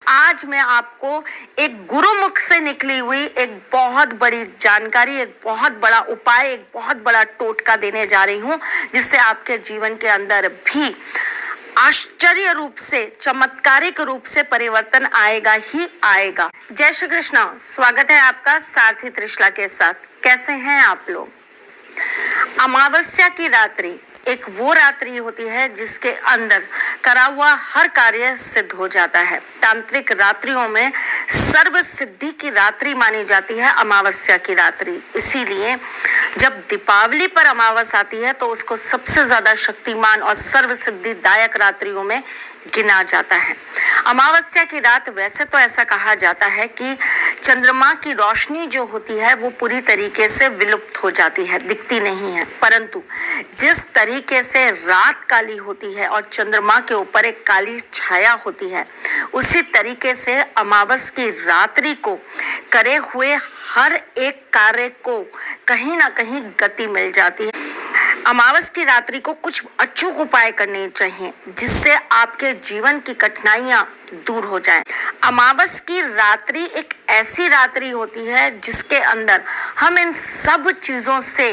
आज मैं आपको एक गुरुमुख से निकली हुई एक बहुत बड़ी जानकारी, एक बहुत बड़ा उपाय, एक बहुत बड़ा टोटका देने जा रही हूँ, जिससे आपके जीवन के अंदर भी आश्चर्य रूप से, चमत्कारिक रूप से परिवर्तन आएगा ही आएगा। जय श्री कृष्ण। स्वागत है आपका सारथी त्रिशला के साथ। कैसे हैं आप लोग? अमावस्या की रात्रि एक वो रात्रि होती है जिसके अंदर करा हुआ हर कार्य सिद्ध हो जाता है। तांत्रिक रात्रियों में सर्व सिद्धि की रात्रि मानी जाती है अमावस्या की रात्रि। इसीलिए जब दीपावली पर अमावस्या आती है तो उसको सबसे ज्यादा शक्तिमान और सर्व सिद्धिदायक रात्रियों में गिना जाता है। अमावस्या की रात वैसे तो ऐसा कहा जाता है कि चंद्रमा की रोशनी जो होती है वो पूरी तरीके से विलुप्त हो जाती है, दिखती नहीं है, परंतु जिस तरीके से रात काली होती है और चंद्रमा के ऊपर एक काली छाया होती है, उसी तरीके से अमावस की रात्रि को करे हुए हर एक कार्य को कहीं ना कहीं गति मिल जाती है। अमावस की रात्रि को कुछ अचूक उपाय करने चाहिए जिससे आपके जीवन की कठिनाइयां दूर हो जाएं। अमावस की रात्रि एक ऐसी रात्रि होती है जिसके अंदर हम इन सब चीजों से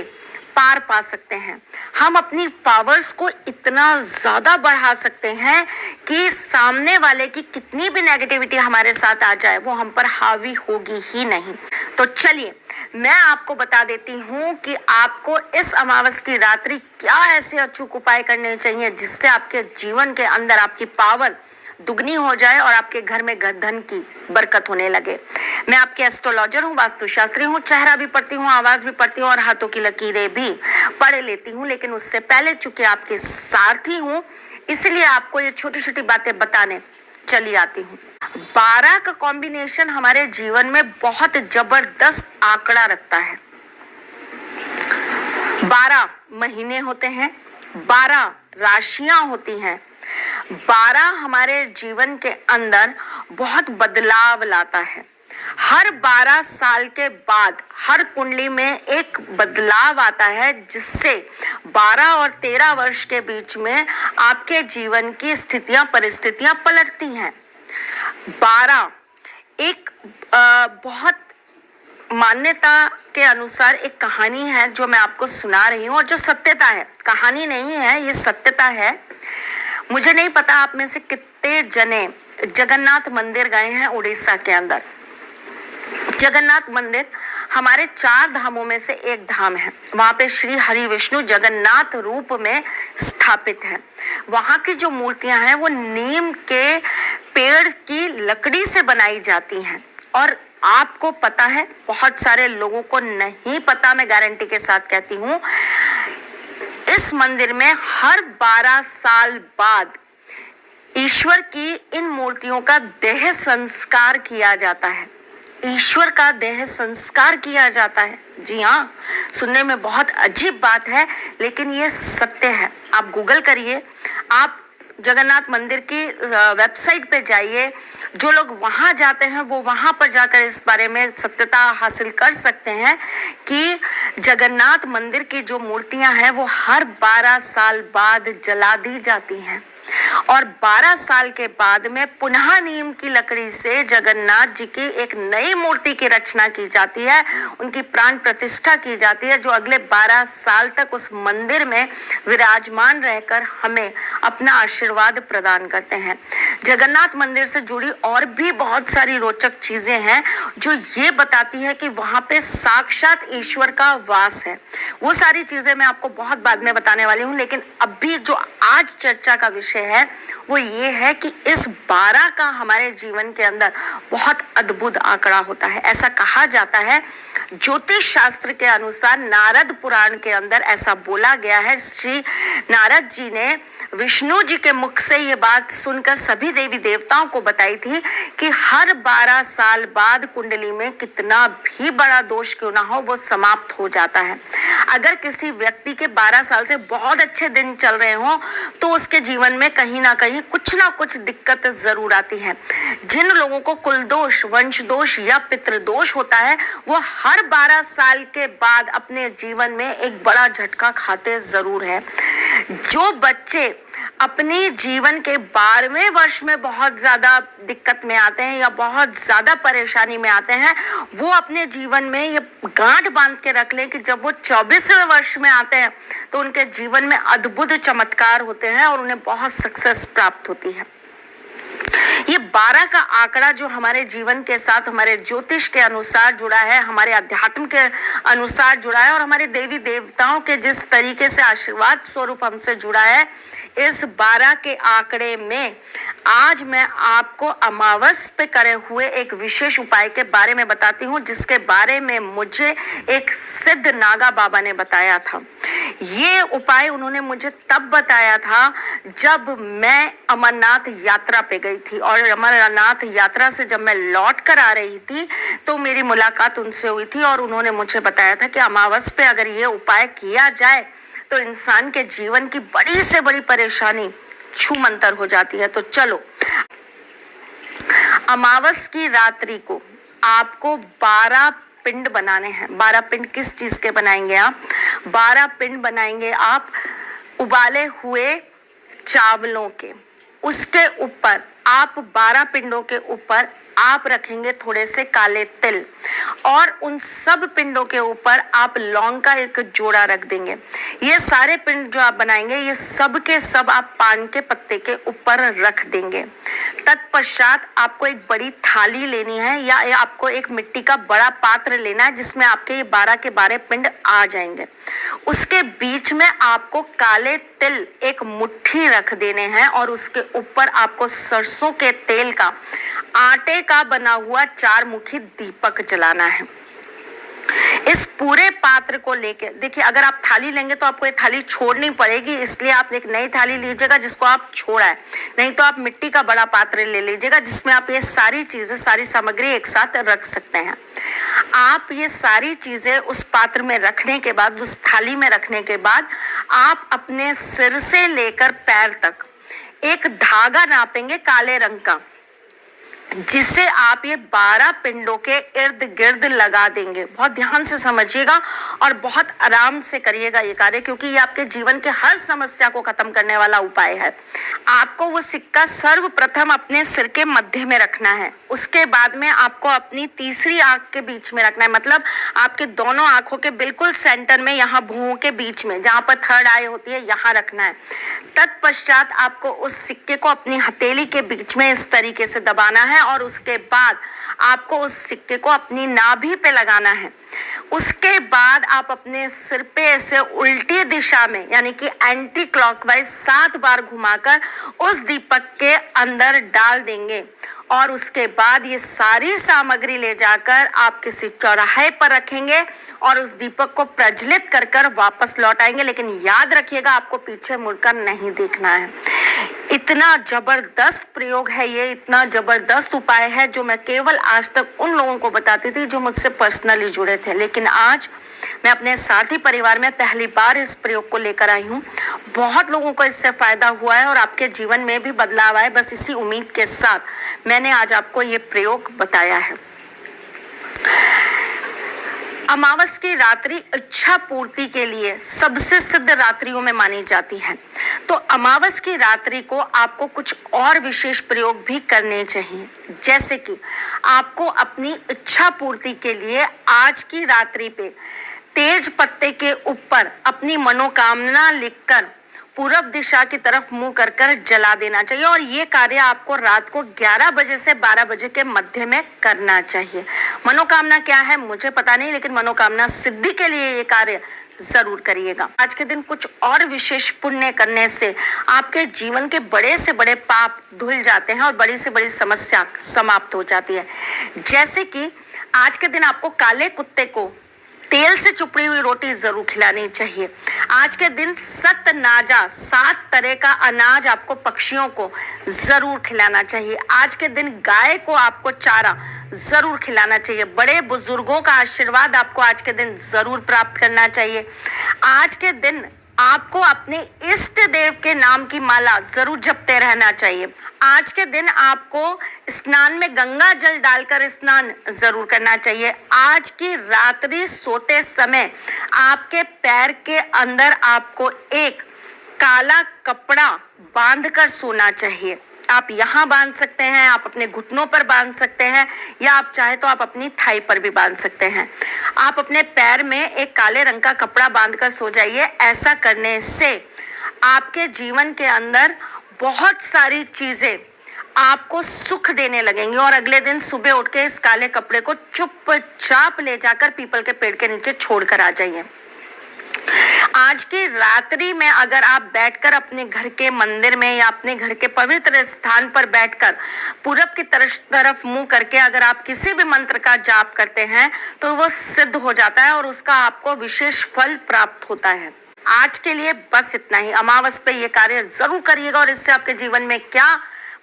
पार पा सकते हैं। हम अपनी पावर्स को इतना ज्यादा बढ़ा सकते हैं कि सामने वाले की कितनी भी नेगेटिविटी हमारे साथ आ जाए वो हम पर हावी होगी ही नहीं। तो चलिए मैं आपको बता देती हूँ कि आपको इस अमावस की रात्रि क्या ऐसे अचूक उपाय करने चाहिए जिससे आपके जीवन के अंदर आपकी पावर दुगनी हो जाए और आपके घर में धन की बरकत होने लगे। मैं आपके एस्ट्रोलॉजर हूँ, वास्तुशास्त्री हूँ, चेहरा भी पढ़ती हूँ, आवाज भी पढ़ती हूँ और हाथों की लकीरें भी पढ़ लेती हूँ। लेकिन उससे पहले चूंकि आपके सारथी हूँ इसलिए आपको ये छोटी छोटी बातें बताने चली आती हूँ। 12 का कॉम्बिनेशन हमारे जीवन में बहुत जबरदस्त आंकड़ा रखता है। 12 महीने होते हैं, 12 राशियां होती हैं, 12 हमारे जीवन के अंदर बहुत बदलाव लाता है। हर 12 साल के बाद हर कुंडली में एक बदलाव आता है जिससे 12 और 13 वर्ष के बीच में आपके जीवन की स्थितियां, परिस्थितियां पलटती हैं। 12 एक बहुत मान्यता के अनुसार एक कहानी है जो मैं आपको सुना रही हूँ और जो सत्यता है, कहानी नहीं है, ये सत्यता है। मुझे नहीं पता आप में से कितने जने जगन्नाथ मंदिर गए हैं उड़ीसा के अंदर। जगन्नाथ मंदिर हमारे 4 धामों में से एक धाम है। वहां पे श्री हरि विष्णु जगन्नाथ रूप में स्थापित है। वहां की जो मूर्तियां हैं वो नीम के पेड़ की लकड़ी से बनाई जाती हैं और आपको पता है, बहुत सारे लोगों को नहीं पता, मैं गारंटी के साथ कहती हूँ, इस मंदिर में हर 12 साल बाद ईश्वर की इन मूर्तियों का देह संस्कार किया जाता है। ईश्वर का देह संस्कार किया जाता है। जी हाँ, सुनने में बहुत अजीब बात है लेकिन ये सत्य है। आप गूगल करिए, आप जगन्नाथ मंदिर की वेबसाइट पे जाइए। जो लोग वहां जाते हैं वो वहां पर जाकर इस बारे में सत्यता हासिल कर सकते हैं कि जगन्नाथ मंदिर की जो मूर्तियां हैं वो हर 12 साल बाद जला दी जाती हैं और 12 साल के बाद में पुनः नीम की लकड़ी से जगन्नाथ जी की एक नई मूर्ति की रचना की जाती है, उनकी प्राण प्रतिष्ठा की जाती है, जो अगले 12 साल तक उस मंदिर में विराजमान रहकर हमें अपना आशीर्वाद प्रदान करते हैं। जगन्नाथ मंदिर से जुड़ी और भी बहुत सारी रोचक चीजें हैं जो ये बताती है कि वहां पे साक्षात ईश्वर का वास है। वो सारी चीजें मैं आपको बहुत बाद में बताने वाली हूँ, लेकिन अभी जो आज चर्चा का विषय है वो ये है कि इस 12 का हमारे जीवन के अंदर बहुत अद्भुत आंकड़ा होता है। ऐसा कहा जाता है, ज्योतिष शास्त्र के अनुसार नारद पुराण के अंदर ऐसा बोला गया है। श्री नारद जी ने विष्णु जी के मुख से ये बात सुनकर सभी देवी देवताओं को बताई थी कि हर 12 साल बाद कुंडली में कितना भी बड़ा दोष क्यों ना हो वो समाप्त हो जाता है। अगर किसी व्यक्ति के 12 साल से बहुत अच्छे दिन चल रहे हो तो उसके जीवन में कहीं ना कुछ दिक्कत जरूर आती है। जिन लोगों को कुल दोष, वंश दोष या पितृदोष होता है वो हर 12 साल के बाद अपने जीवन में एक बड़ा झटका खाते जरूर है। जो बच्चे अपने जीवन के 12वें वर्ष में बहुत ज़्यादा दिक्कत में आते हैं या बहुत ज़्यादा परेशानी में आते हैं, वो अपने जीवन में ये गांठ बांध के रख लें कि जब वो 24वें वर्ष में आते हैं तो उनके जीवन में अद्भुत चमत्कार होते हैं और उन्हें बहुत सक्सेस प्राप्त होती है। ये 12 का आंकड़ा जो हमारे जीवन के साथ हमारे ज्योतिष के अनुसार जुड़ा है, हमारे अध्यात्म के अनुसार जुड़ा है और हमारे देवी देवताओं के जिस तरीके से आशीर्वाद स्वरूप हमसे जुड़ा है, इस 12 के आंकड़े में आज मैं आपको अमावस पे करे हुए एक विशेष उपाय के बारे में बताती हूँ, जिसके बारे में मुझे एक सिद्ध नागा बाबा ने बताया था। ये उपाय उन्होंने मुझे तब बताया था जब मैं अमरनाथ यात्रा पे गई थी, और अमरनाथ यात्रा से जब मैं लौट कर आ रही थी तो मेरी मुलाकात उनसे हुई थी और उन्होंने मुझे बताया था कि अमावस पे अगर ये उपाय किया जाए तो इंसान के जीवन की बड़ी से बड़ी परेशानी छूमंतर हो जाती है। तो चलो, अमावस की रात्रि को आपको 12 पिंड बनाने हैं। 12 पिंड किस चीज के बनाएंगे आप? 12 पिंड बनाएंगे आप उबाले हुए चावलों के। उसके ऊपर आप 12 पिंडों के ऊपर आप रखेंगे थोड़े से काले तिल, और उन सब पिंडों के ऊपर आप लौंग का एक जोड़ा रख देंगे। ये सारे पिंड जो आप बनाएंगे, ये सब के सब आप पान के पत्ते के ऊपर रख देंगे। तत्पश्चात आपको एक बड़ी थाली लेनी है या आपको एक मिट्टी का बड़ा पात्र लेना है जिसमें आपके ये 12 के 12 पिंड आ जाएंगे। उसके बीच में आपको काले तिल एक मुट्ठी रख देने हैं और उसके ऊपर आपको सरसों के तेल का आटे का बना हुआ 4 मुखी दीपक जलाना है। इस पूरे पात्र को लेके देखिए, अगर आप थाली लेंगे तो आपको ये थाली छोड़नी पड़ेगी, इसलिए आप एक नई थाली लीजिएगा जिसको आप छोड़ा है, नहीं तो आप मिट्टी का बड़ा पात्र ले लीजिएगा जिसमें आप ये सारी चीजें, सारी सामग्री एक साथ रख सकते हैं। आप ये सारी चीजें उस पात्र में रखने के बाद, उस थाली में रखने के बाद, आप अपने सिर से लेकर पैर तक एक धागा नापेंगे काले रंग का, जिसे आप ये 12 पिंडों के इर्द गिर्द लगा देंगे। बहुत ध्यान से समझिएगा और बहुत आराम से करिएगा ये कार्य, क्योंकि ये आपके जीवन के हर समस्या को खत्म करने वाला उपाय है। आपको वो सिक्का सर्वप्रथम अपने सिर के मध्य में रखना है। उसके बाद में आपको अपनी तीसरी आंख के बीच में रखना है, मतलब आपके दोनों आंखों के बिल्कुल सेंटर में, यहाँ भुवों के बीच में जहाँ पर थर्ड आई होती है, यहाँ रखना है। तत्पश्चात आपको उस सिक्के को अपनी हथेली के बीच में इस तरीके से दबाना है और उसके बाद आपको उस सिक्के को अपनी नाभि पे लगाना है। उसके बाद आप अपने सिर पे ऐसे उल्टी दिशा में, यानी कि एंटी क्लॉकवाइज 7 बार घुमाकर उस दीपक के अंदर डाल देंगे और उसके बाद ये सारी सामग्री ले जाकर आप किसी चौराहे पर रखेंगे और उस दीपक को प्रज्वलित कर कर वापस लौट आएंगे। लेकिन याद रखिएगा, आपको पीछे मुड़कर नहीं देखना है। इतना जबरदस्त प्रयोग है ये, इतना जबरदस्त उपाय है जो मैं केवल आज तक उन लोगों को बताती थी जो मुझसे पर्सनली जुड़े थे, लेकिन आज मैं अपने साथी परिवार में पहली बार इस प्रयोग को लेकर आई हूँ। बहुत लोगों को इससे फायदा हुआ है और आपके जीवन में भी बदलाव आए, बस इसी उम्मीद के साथ मैंने आज आपको ये प्रयोग बताया है। अमावस की रात्रि इच्छा पूर्ति के लिए सबसे सिद्ध रात्रियों में मानी जाती है, तो अमावस की रात्रि को आपको कुछ और विशेष प्रयोग भी करने चाहिए। जैसे कि आपको अपनी इच्छा पूर्ति के लिए आज की रात्रि पे तेज पत्ते के ऊपर अपनी मनोकामना लिखकर पूरब दिशा की तरफ मुंह कर कर जला देना चाहिए, और ये कार्य आपको रात को 11 बजे से 12 बजे के मध्य में करना चाहिए। मनोकामना क्या है मुझे पता नहीं, लेकिन मनोकामना सिद्धि के लिए ये कार्य जरूर करिएगा। आज के दिन कुछ और विशेष पुण्य करने से आपके जीवन के बड़े से बड़े पाप धुल जाते हैं और बड़ी से बड़ी समस्या समाप्त हो जाती है। जैसे कि आज के दिन आपको काले कुत्ते को तेल से चुपड़ी हुई रोटी जरूर खिलानी चाहिए। आज के दिन सतनाजा 7 तरह का अनाज आपको पक्षियों को जरूर खिलाना चाहिए। आज के दिन गाय को आपको चारा जरूर खिलाना चाहिए। बड़े बुजुर्गों का आशीर्वाद आपको आज के दिन जरूर प्राप्त करना चाहिए। आज के दिन आपको अपने इष्ट देव के नाम की माला जरूर जपते रहना चाहिए। आज के दिन आपको स्नान में गंगा जल डालकर स्नान जरूर करना चाहिए। आज की रात्रि सोते समय आपके पैर के अंदर आपको एक काला कपड़ा बांधकर सोना चाहिए। आप यहाँ बांध सकते हैं, आप अपने घुटनों पर बांध सकते हैं, या आप चाहे तो आप अपनी थाई पर भी बांध सकते हैं। आप अपने पैर में एक काले रंग का कपड़ा बांधकर सो जाइए। ऐसा करने से आपके जीवन के अंदर बहुत सारी चीजें आपको सुख देने लगेंगी, और अगले दिन सुबह उठ के इस काले कपड़े को चुपचाप ले जाकर पीपल के पेड़ के नीचे छोड़कर आ जाइए। आज की रात्रि में अगर आप बैठकर अपने घर के मंदिर में या अपने घर के पवित्र स्थान पर बैठकर पूरब की तरफ मुंह करके अगर आप किसी भी मंत्र का जाप करते हैं तो वो सिद्ध हो जाता है और उसका आपको विशेष फल प्राप्त होता है। आज के लिए बस इतना ही। अमावस पे ये कार्य जरूर करिएगा और इससे आपके जीवन में क्या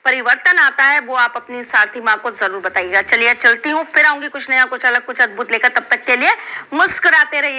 परिवर्तन आता है वो आप अपनी साथी माँ को जरूर बताइएगा। चलिए चलती हूँ, फिर आऊंगी कुछ नया, कुछ अलग, कुछ अद्भुत लेकर। तब तक के लिए मुस्कुराते रहिए।